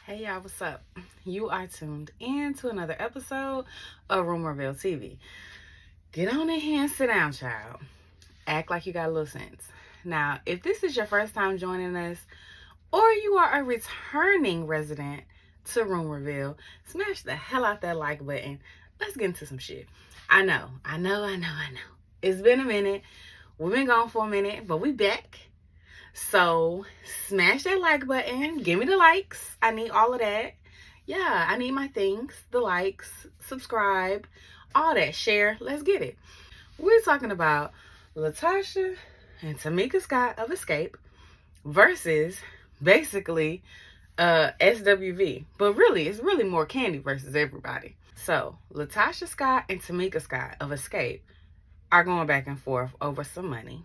Hey y'all, what's up? You are tuned in to another episode of Rumorvilletv. Get on in here and sit down, child. Act like you got a little sense. Now, if this is your first time joining us, or you are a returning resident to Rumorville, smash the hell out that like button. Let's get into some shit. I know. It's been a minute. We've been gone for a minute, but we back. So smash that like button. Give me the likes. I need all of that. Yeah, I need my things. The likes, subscribe, all that. Share. Let's get it. We're talking about LaTocha and Tamika Scott of Xscape versus basically SWV. But really, it's really more Kandi versus everybody. So LaTocha Scott and Tamika Scott of Xscape are going back and forth over some money.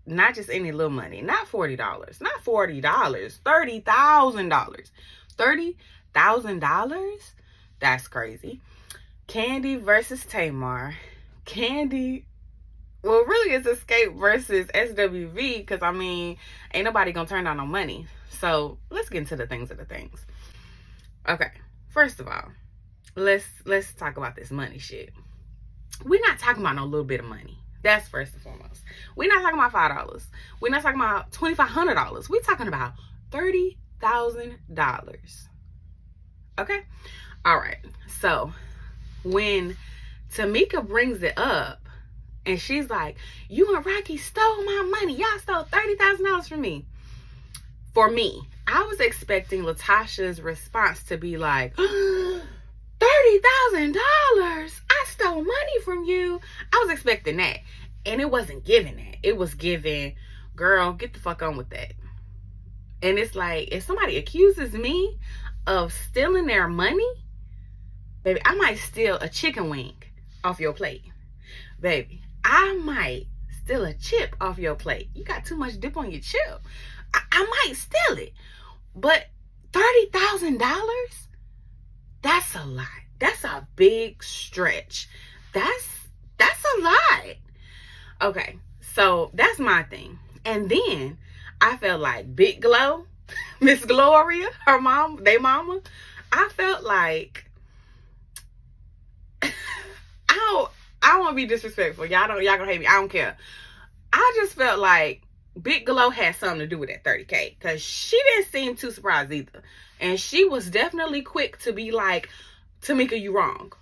Not just any little money. Not $40. Not $40. $30,000. $30,000? That's crazy. Kandi versus Tamar. Kandi, well, really it's Xscape versus SWV, because I mean, ain't nobody gonna turn down no money. So let's get into the things of the things. Okay, first of all, let's talk about this money shit. We're not talking about no little bit of money. That's first and foremost. We're not talking about $5. We're not talking about $2,500. We're talking about $30,000. Okay? All right. So when Tamika brings it up and she's like, you and Rocky stole my money. Y'all stole $30,000 from me. For me, I was expecting LaTocha's response to be like, $30,000? I stole money from you. I was expecting that. And it wasn't giving that. It was giving, girl, get the fuck on with that. And it's like, if somebody accuses me of stealing their money, baby, I might steal a chicken wing off your plate. Baby, I might steal a chip off your plate. You got too much dip on your chip. I might steal it. But $30,000? That's a lot. That's a big stretch. That's a lot. Okay, so that's my thing. And then I felt like Big Glow, Miss Gloria, her mom, they mama. I felt like I don't want to be disrespectful. Y'all gonna hate me. I don't care. I just felt like Big Glow had something to do with that 30K, because she didn't seem too surprised either. And she was definitely quick to be like, Tamika, you wrong.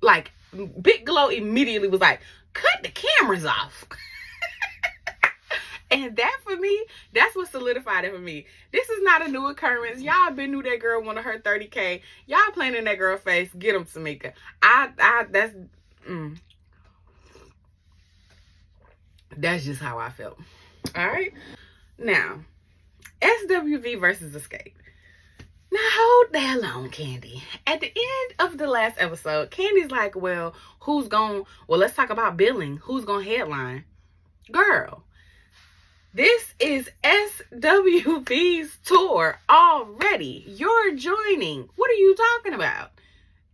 Like, Big Glow immediately was like, cut the cameras off. And that, for me, that's what solidified it for me. This is not a new occurrence. Y'all been knew that girl wanted her 30K. Y'all playing in that girl face. Get them, Tamika. That's just how I felt. All right. Now, SWV versus Xscape. Now, hold the hell on, Kandi. At the end of the last episode, Kandi's like, well, let's talk about billing. Who's going to headline? Girl, this is SWV's tour already. You're joining. What are you talking about?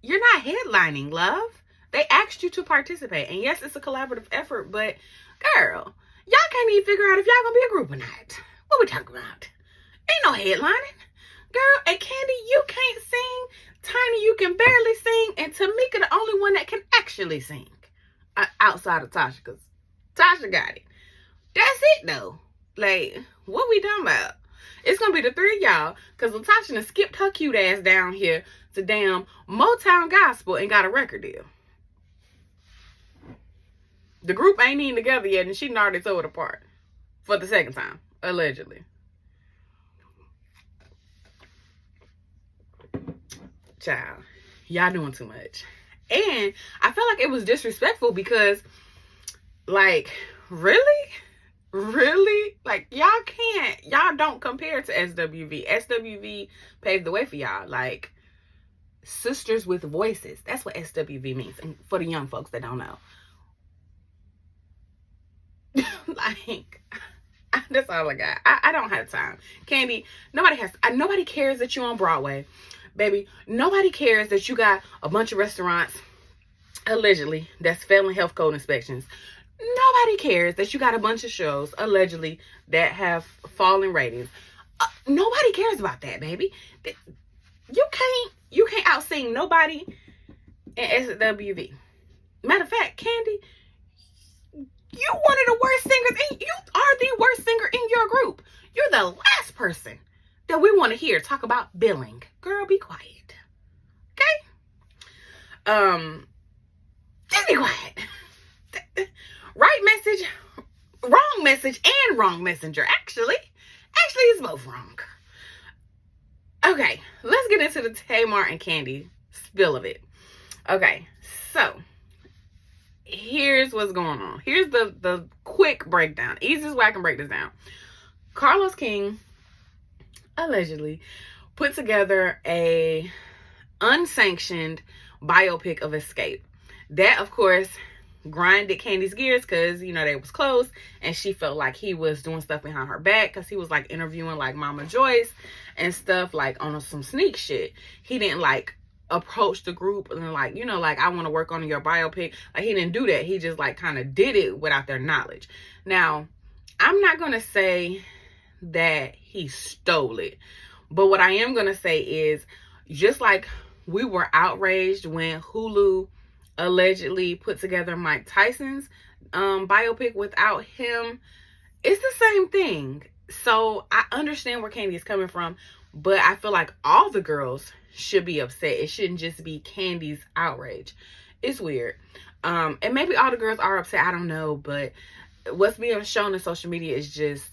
You're not headlining, love. They asked you to participate. And yes, it's a collaborative effort, but girl, y'all can't even figure out if y'all going to be a group or not. What we talking about? Ain't no headlining. Girl, and Kandi, you can't sing. Tiny, you can barely sing. And Tamika, the only one that can actually sing. Outside of Tasha, because Tasha got it. That's it, though. Like, what we talking about? It's going to be the three of y'all, because LaTocha done skipped her cute ass down here to damn Motown Gospel and got a record deal. The group ain't even together yet, and she done already tore it apart. For the second time, allegedly. Child, y'all doing too much. And I felt like it was disrespectful because, like, really, like, y'all don't compare to SWV. SWV paved the way for y'all. Like, sisters with voices. That's what SWV means. And for the young folks that don't know, like, that's all I got. I don't have time. Kandi, nobody cares that you're on Broadway. Baby, nobody cares that you got a bunch of restaurants, allegedly, that's failing health code inspections. Nobody cares that you got a bunch of shows, allegedly, that have fallen ratings. Nobody cares about that, baby. You can't out-sing nobody in SWV. Matter of fact, Kandi, you one of the worst singers, and you are the worst singer in your group. You're the last person that we want to hear talk about billing. Girl, be quiet. Okay? Just be quiet. Right message, wrong message, and wrong messenger. Actually, it's both wrong. Okay, let's get into the Tamar and Kandi spill of it. Okay, so here's what's going on. Here's the quick breakdown. Easiest way I can break this down. Carlos King allegedly put together a unsanctioned biopic of xscape. That, of course, grinded Kandi's gears because, you know, they was close and she felt like he was doing stuff behind her back because he was like interviewing like Mama Joyce and stuff like on some sneak shit. He didn't like approach the group and like, you know, like, I want to work on your biopic. Like, he didn't do that. He just like kind of did it without their knowledge. Now, I'm not going to say that he stole it, but what I am going to say is, just like we were outraged when Hulu allegedly put together Mike Tyson's biopic without him, it's the same thing. So I understand where Kandi is coming from, but I feel like all the girls should be upset. It shouldn't just be Kandi's outrage. It's weird. And maybe all the girls are upset. I don't know, but what's being shown in social media is just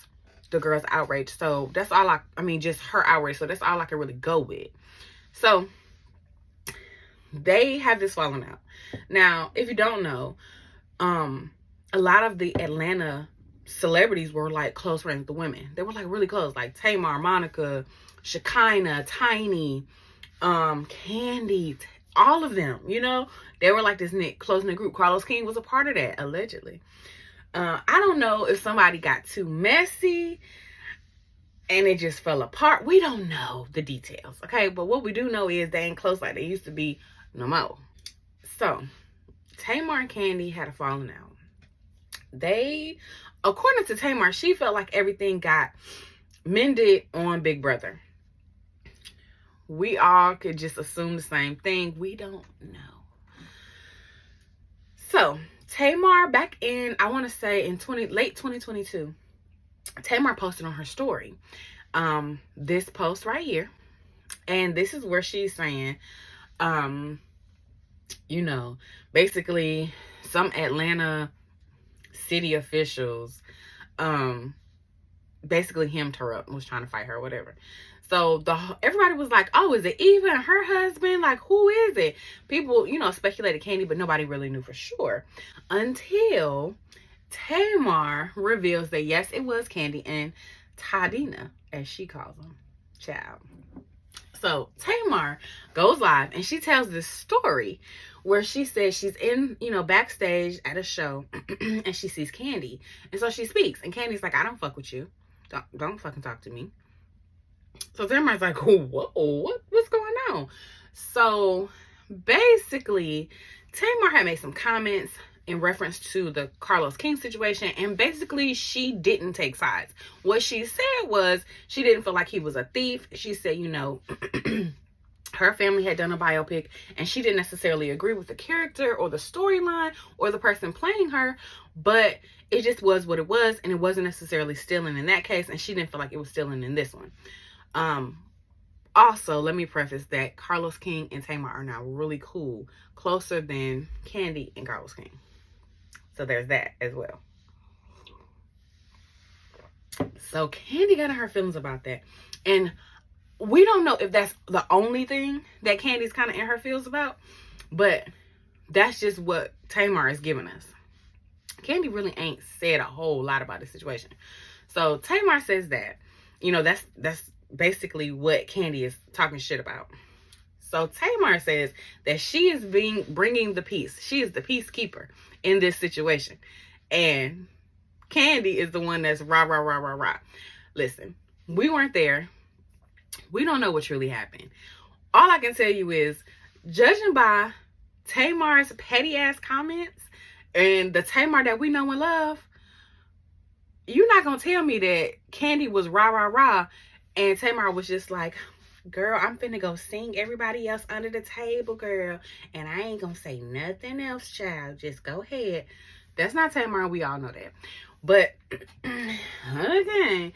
the girls' outrage. So that's all just her outrage. So that's all I can really go with. So they have this falling out. Now, if you don't know, a lot of the Atlanta celebrities were like close friends with the women. They were like really close, like Tamar, Monica, Shekinah, Tiny, Kandi, all of them, you know, they were like this close-knit group. Carlos King was a part of that, allegedly. I don't know if somebody got too messy and it just fell apart. We don't know the details, okay? But what we do know is they ain't close like they used to be no more. So, Tamar and Kandi had a falling out. They, according to Tamar, she felt like everything got mended on Big Brother. We all could just assume the same thing. We don't know. So, Tamar, back in, I want to say in late 2022, Tamar posted on her story this post right here. And this is where she's saying, you know, basically some Atlanta city officials basically hemmed her up and was trying to fight her or whatever. So everybody was like, oh, is it Eva and her husband? Like, who is it? People, you know, speculated Kandi, but nobody really knew for sure. Until Tamar reveals that, yes, it was Kandi and Tadina, as she calls them. Child. So Tamar goes live and she tells this story where she says she's in, you know, backstage at a show and she sees Kandi. And so she speaks and Kandi's like, I don't fuck with you. Don't fucking talk to me. So Tamar's like, whoa, what's going on? So basically, Tamar had made some comments in reference to the Carlos King situation, and basically she didn't take sides. What she said was she didn't feel like he was a thief. She said, you know, her family had done a biopic and she didn't necessarily agree with the character or the storyline or the person playing her, but it just was what it was, and it wasn't necessarily stealing in that case, and she didn't feel like it was stealing in this one. Also, let me preface that Carlos King and Tamar are now really cool, closer than Kandi and Carlos King. So there's that as well. So Kandi got in her feelings about that. And we don't know if that's the only thing that Kandi's kind of in her feels about, but that's just what Tamar is giving us. Kandi really ain't said a whole lot about the situation. So Tamar says that, you know, that's basically what Kandi is talking shit about. So Tamar says that she is bringing the peace. She is the peacekeeper in this situation. And Kandi is the one that's rah, rah, rah, rah, rah. Listen, we weren't there. We don't know what truly happened. All I can tell you is, judging by Tamar's petty ass comments and the Tamar that we know and love, you're not going to tell me that Kandi was rah, rah, rah And Tamar was just like, girl, I'm finna go sing everybody else under the table, girl. And I ain't gonna say nothing else, child. Just go ahead. That's not Tamar. We all know that. But, okay.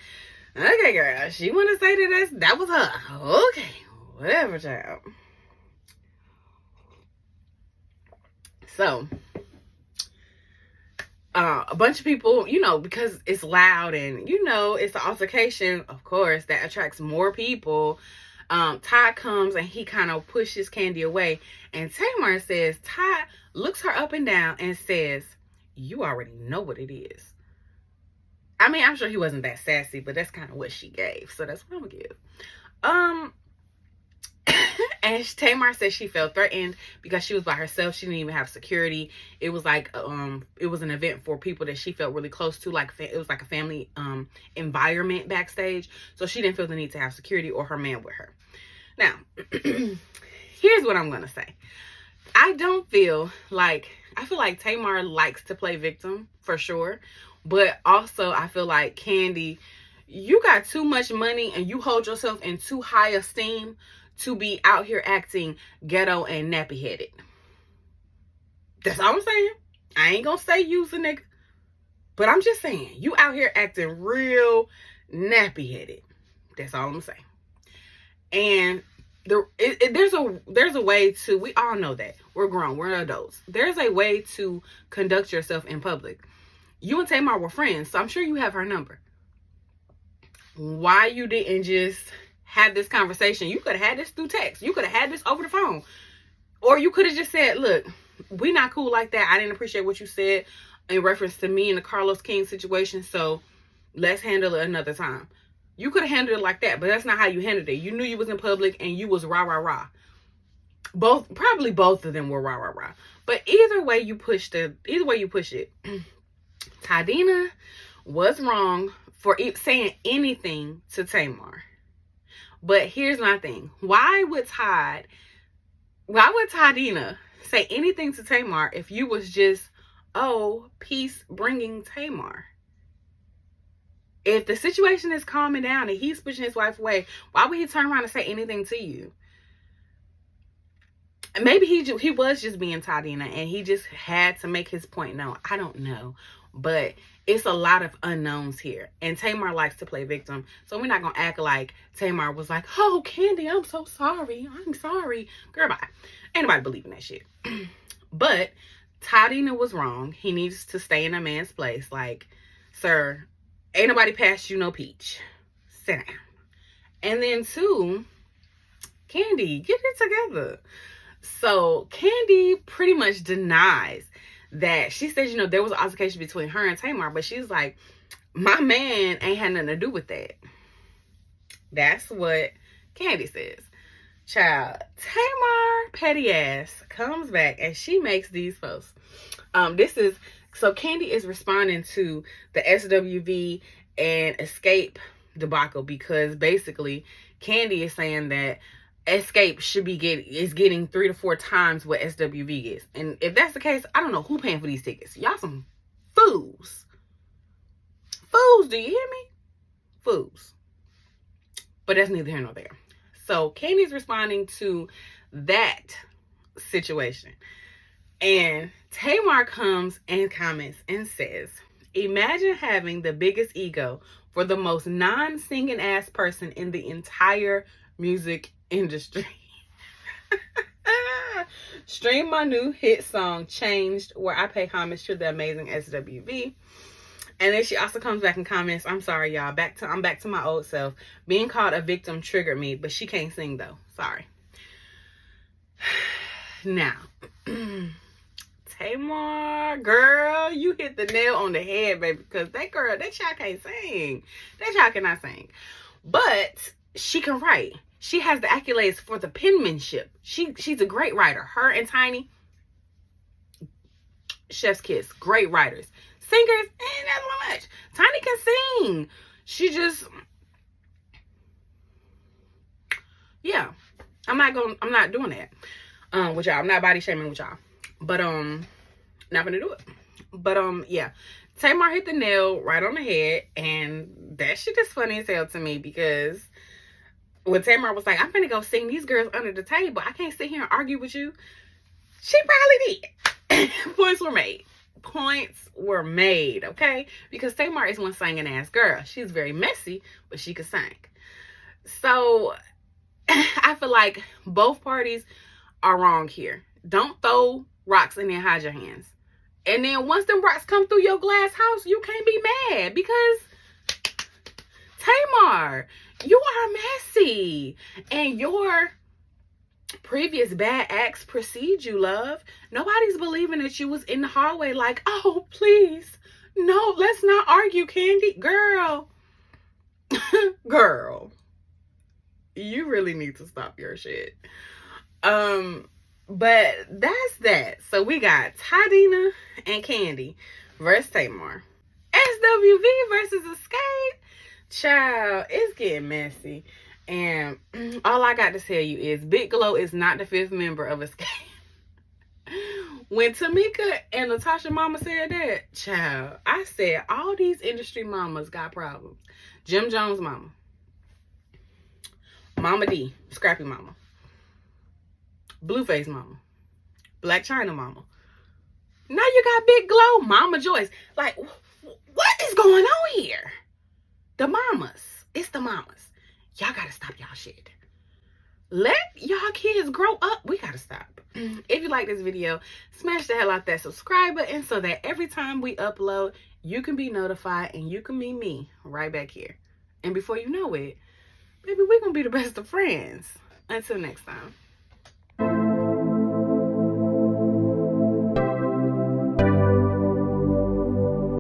Okay, girl. She want to say that was her. Okay. Whatever, child. So, a bunch of people, you know, because it's loud and, you know, it's an altercation, of course, that attracts more people. Todd comes and he kind of pushes Kandi away. And Tamar says, Todd looks her up and down and says, you already know what it is. I mean, I'm sure he wasn't that sassy, but that's kind of what she gave. So that's what I'm going to give. And Tamar said she felt threatened because she was by herself. She didn't even have security. It was like, it was an event for people that she felt really close to. Like, it was like a family environment backstage. So she didn't feel the need to have security or her man with her. Now, here's what I'm going to say. I feel like Tamar likes to play victim for sure. But also I feel like, Kandi, you got too much money and you hold yourself in too high esteem to be out here acting ghetto and nappy headed. That's all I'm saying. I ain't gonna say use a nigga, but I'm just saying you out here acting real nappy headed. That's all I'm saying. And there's a way to, we all know that we're grown, we're adults. There's a way to conduct yourself in public. You and Tamar were friends, so I'm sure you have her number. Why you didn't just have this conversation? You could have had this through text. You could have had this over the phone. Or you could have just said, look, we not cool like that. I didn't appreciate what you said in reference to me and the Carlos King situation, so let's handle it another time. You could have handled it like that, but that's not how you handled it. You knew you was in public and you was rah, rah, rah. Probably both of them were rah, rah, rah. But either way you push it, Tadina was wrong for saying anything to Tamar. But here's my thing. Why would Tadina say anything to Tamar if you was just, peace bringing Tamar? If the situation is calming down and he's pushing his wife away, why would he turn around and say anything to you? And maybe he was just being Tadina and he just had to make his point known. I don't know. But it's a lot of unknowns here. And Tamar likes to play victim. So we're not going to act like Tamar was like, oh, Kandi, I'm so sorry. I'm sorry. Girl, bye. Ain't nobody believing that shit. But Tadina was wrong. He needs to stay in a man's place. Like, sir, ain't nobody passed you no peach. Sit down. And then two, Kandi, get it together. So Kandi pretty much denies that. She says, you know, there was an altercation between her and Tamar, but she's like, my man ain't had nothing to do with that. That's what Kandi says. Child, Tamar petty ass comes back and she makes these posts. So Kandi is responding to the SWV and xscape debacle because basically Kandi is saying that xscape is getting 3 to 4 times what SWV is. And if that's the case, I don't know who paying for these tickets. Y'all some fools. Fools, do you hear me? Fools. But that's neither here nor there. So Kandi's responding to that situation. And Tamar comes and comments and says, imagine having the biggest ego for the most non-singing ass person in the entire music industry. Stream my new hit song Changed, where I pay homage to the amazing SWV. And then she also comes back and comments, I'm sorry y'all, I'm back to my old self. Being called a victim triggered me, but she can't sing though. Sorry. Now, Tamar, girl, you hit the nail on the head, baby, because that child can't sing. That child cannot sing. But she can write. She has the accolades for the penmanship. She's a great writer. Her and Tiny, chef's kiss, great writers. Singers, ain't that much. Tiny can sing. She just, yeah. I'm not doing that with y'all. I'm not body shaming with y'all. But not gonna do it. But yeah. Tamar hit the nail right on the head, and that shit is funny as hell to me, because when Tamar was like, I'm gonna go sing these girls under the table, I can't sit here and argue with you, she probably did. Points were made. Points were made, okay? Because Tamar is one singing ass girl. She's very messy, but she could sing. So I feel like both parties are wrong here. Don't throw rocks and then hide your hands. And then once them rocks come through your glass house, you can't be mad, because Tamar, you are messy, and your previous bad acts precede you, love. Nobody's believing that you was in the hallway like, oh, please, no, let's not argue, Kandi. Girl, girl, you really need to stop your shit. But that's that. So we got Tadina and Kandi versus Tamar. SWV versus xscape. Child, it's getting messy. And all I got to tell you is Big Glow is not the 5th member of xscape. When Tamika and LaTocha mama said that, child, I said all these industry mamas got problems. Jim Jones mama. Mama D, Scrappy mama. Blueface mama. Black China mama. Now you got Big Glow, Mama Joyce. Like, what is going on here? The mamas. It's the mamas. Y'all gotta stop y'all shit. Let y'all kids grow up. We gotta stop. If you like this video, smash the hell out that subscribe button so that every time we upload, you can be notified and you can meet me right back here. And before you know it, baby, we're gonna be the best of friends. Until next time.